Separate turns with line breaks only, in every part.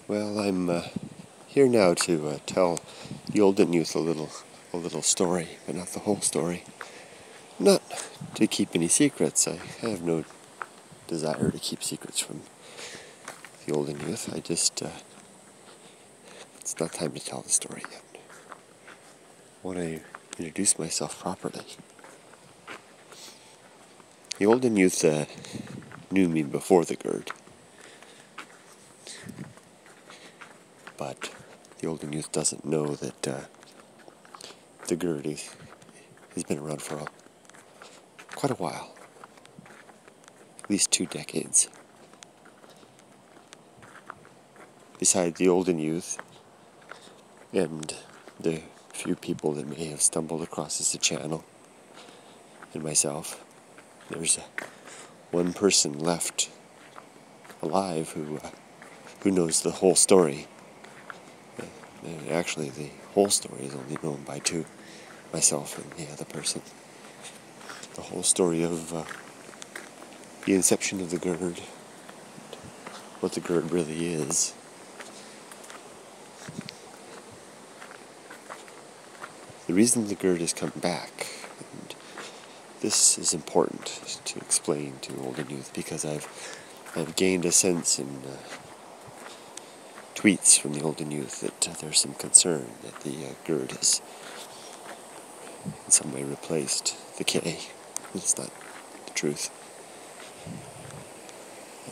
Well, I'm here now to tell the Oldenyouth a little story, but not the whole story. Not to keep any secrets. I have no desire to keep secrets from the Oldenyouth. It's not time to tell the story yet. I want to introduce myself properly. The Oldenyouth knew me before the gurd. But the Oldenyouth doesn't know that the gurd has been around for quite a while. At least 2 decades. Beside the Oldenyouth and the few people that may have stumbled across this channel, and myself, there's one person left alive who knows the whole story. And actually, the whole story is only known by 2, myself and the other person. The whole story of the inception of the gurd, what the gurd really is. The reason the gurd has come back, and this is important to explain to Oldenyouth because I've gained a sense in tweets from the Oldenyouth that there's some concern that the gurd has in some way replaced the K. It's not the truth.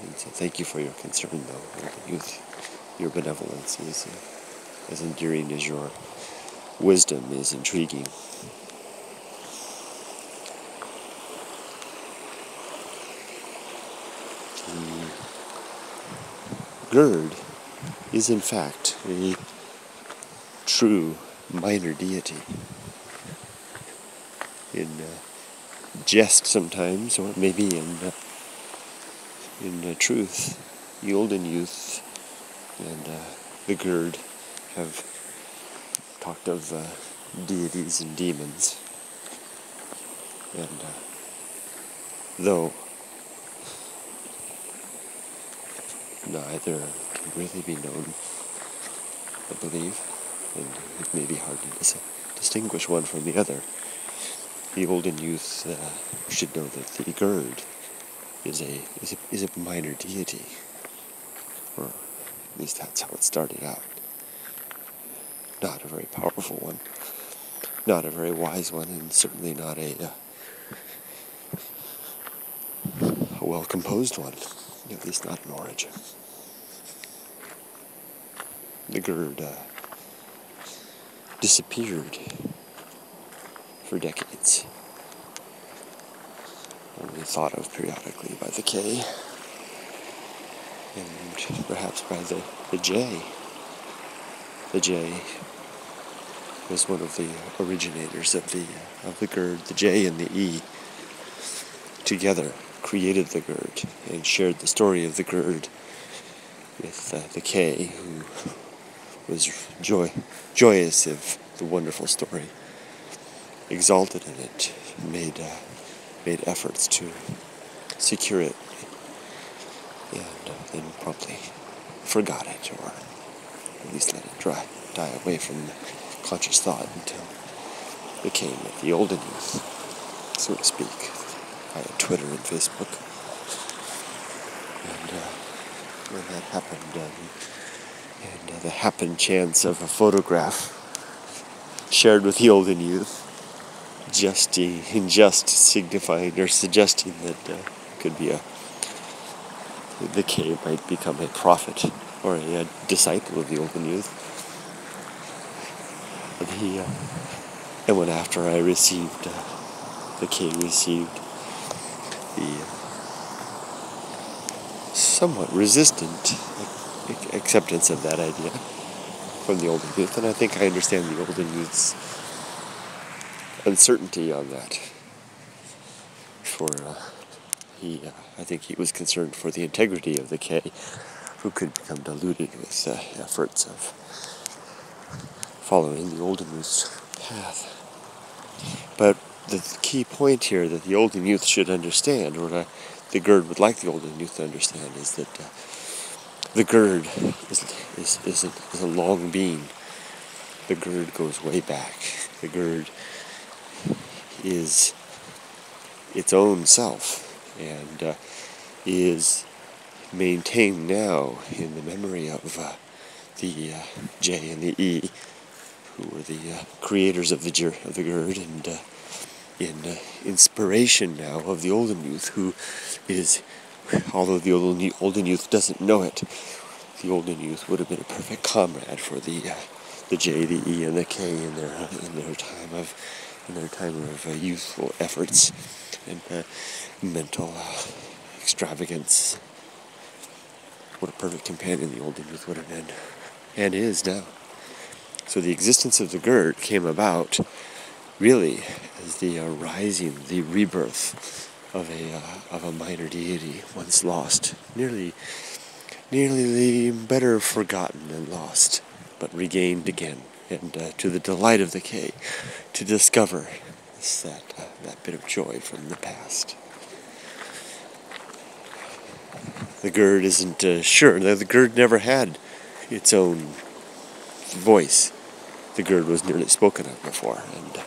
And so thank you for your concern, though, Oldenyouth. Your benevolence is as endearing as your wisdom is intriguing. The gurd is in fact a true minor deity. In jest sometimes, or maybe in truth, the Oldenyouth and the gurd have talked of deities and demons, and though neither can really be known, I believe, and it may be hard to distinguish one from the other, the Oldenyouth should know that the gurd is a minor deity, or at least that's how it started out. Not a very powerful one, not a very wise one, and certainly not a well-composed one, at least not in origin. The gurd disappeared for decades, only thought of periodically by the K, and perhaps by the J. The J was one of the originators of the gurd. The J and the E together created the gurd and shared the story of the gurd with the K, who was joyous of the wonderful story, exalted in it, made efforts to secure it, and then promptly forgot it, or at least let it die away from conscious thought until it became the Oldenyouth, so to speak, via Twitter and Facebook. And when that happened, and the happen chance of a photograph shared with the Oldenyouth, just signifying or suggesting that could be the K might become a prophet or a disciple of the Oldenyouth. And when after I received, the K received the somewhat resistant acceptance of that idea from the Oldenyouth, and I think I understand the Oldenyouth's uncertainty on that. For I think he was concerned for the integrity of the K, who could become diluted with efforts of following the Oldenyouth's path. But the key point here that the Oldenyouth should understand, or the gurd would like the Oldenyouth to understand, is that The gurd is a long being. The gurd goes way back. The gurd is its own self and is maintained now in the memory of the J and the E, who were the creators of the gurd, and in inspiration now of the Oldenyouth, who is, although the Oldenyouth doesn't know it, the Oldenyouth would have been a perfect comrade for the J, the E, and the K in their time of youthful efforts and mental extravagance. What a perfect companion the Oldenyouth would have been, and is now. So the existence of the gurd came about really as the rising, the rebirth of a minor deity once lost, nearly better forgotten than lost, but regained again, and to the delight of the K, to discover that bit of joy from the past. The gurd isn't sure. The gurd never had its own voice. The gurd was nearly spoken of before, and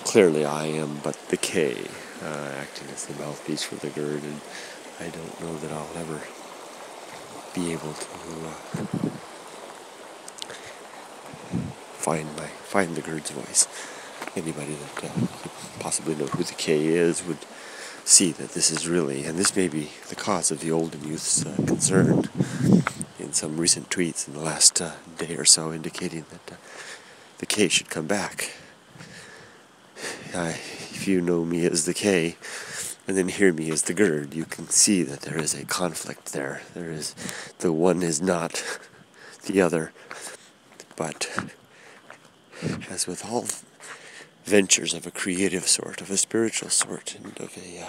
clearly I am but the K, acting as the mouthpiece for the gurd, and I don't know that I'll ever be able to find the gurd's voice. Anybody that could possibly know who the K is would see that this is really, and this may be the cause of the Oldenyouth's concern in some recent tweets in the last day or so, indicating that the K should come back. If you know me as the K, and then hear me as the gurd, you can see that there is a conflict there. The one is not the other, but as with all ventures of a creative sort, of a spiritual sort, and of a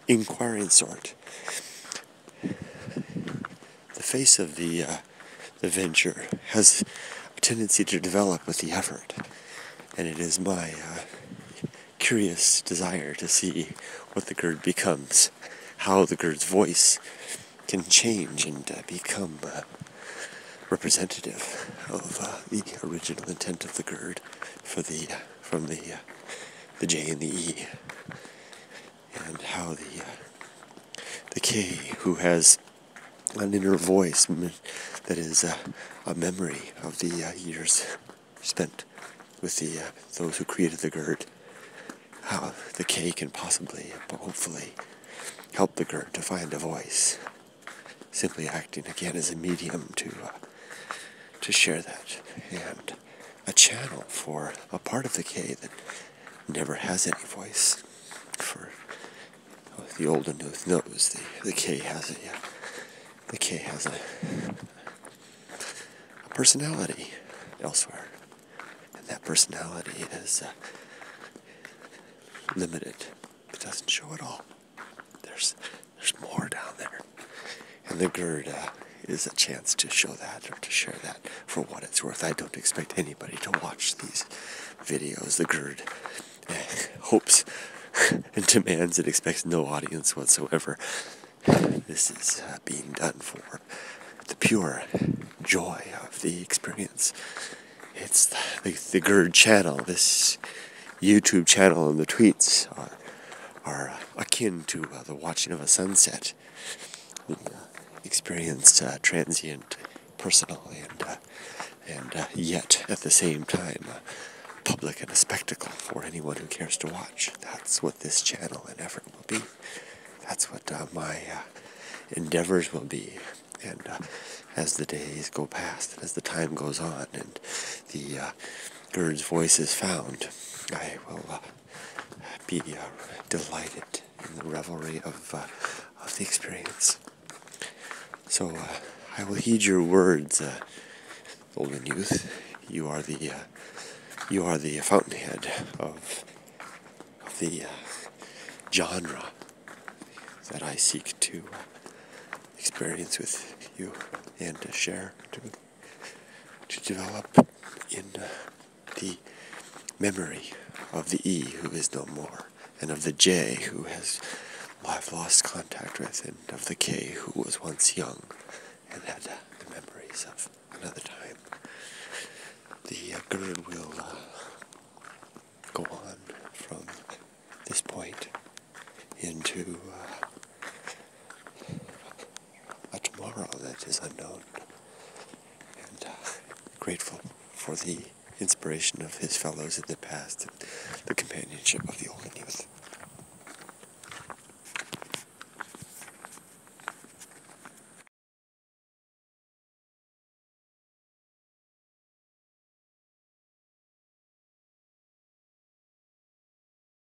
inquiring sort, the face of the venture has a tendency to develop with the effort, and it is my curious desire to see what the gurd becomes, how the gurd's voice can change and become representative of the original intent of the gurd from the J and the E, and how the K, who has an inner voice that is a memory of the years spent with those who created the gurd, how the K can possibly, hopefully, help the gurd to find a voice, simply acting again as a medium to share that, and a channel for a part of the K that never has any voice. For the Oldenyouth knows the K has a personality elsewhere, and that personality is limited. It doesn't show at all. There's more down there, and the gurd is a chance to show that, or to share that for what it's worth. I don't expect anybody to watch these videos. The gurd hopes and demands and expects no audience whatsoever. This is being done for the pure joy of the experience. It's the gurd channel. This YouTube channel and the tweets are akin to the watching of a sunset. Experience transient, personal, and yet at the same time public and a spectacle for anyone who cares to watch. That's what this channel and effort will be. That's what my endeavors will be. And as the days go past, and as the time goes on, and the gurd's voice is found, I will be delighted in the revelry of the experience. So I will heed your words, Oldenyouth. You are the fountainhead of the genre that I seek to experience with you and to share, to develop in the memory of the E who is no more, and of the J who has I've lost contact with, and of the K who was once young and had the memories of another time. The gurd will go on from this point into a tomorrow that is unknown, and grateful for the inspiration of his fellows in the past and the companionship of the Oldenyouth.